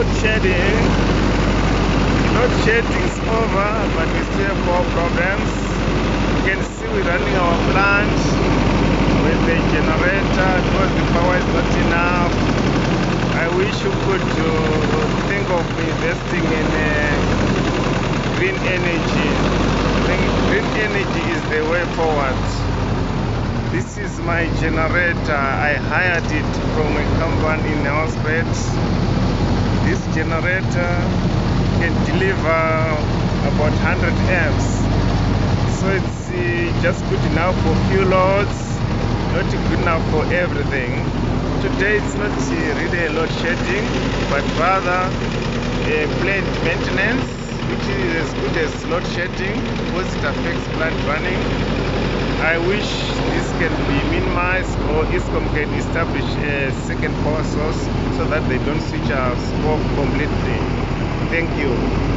load shedding. Load shedding is over, but we still have more problems. You can see we're running our plant with the generator because the power is not enough. I wish you could think of investing in green energy. I think green energy is the way forward. This is my generator. I hired it from a company in Nelspruit. This generator can deliver about 100 amps. So it's just good enough for few loads, not good enough for everything. Today it's not really a load shedding, but rather a plant maintenance, which is as good as load shedding because it affects plant running. I wish this can be minimized, or Eskom can establish a second power source so that they don't switch us off completely. Thank you.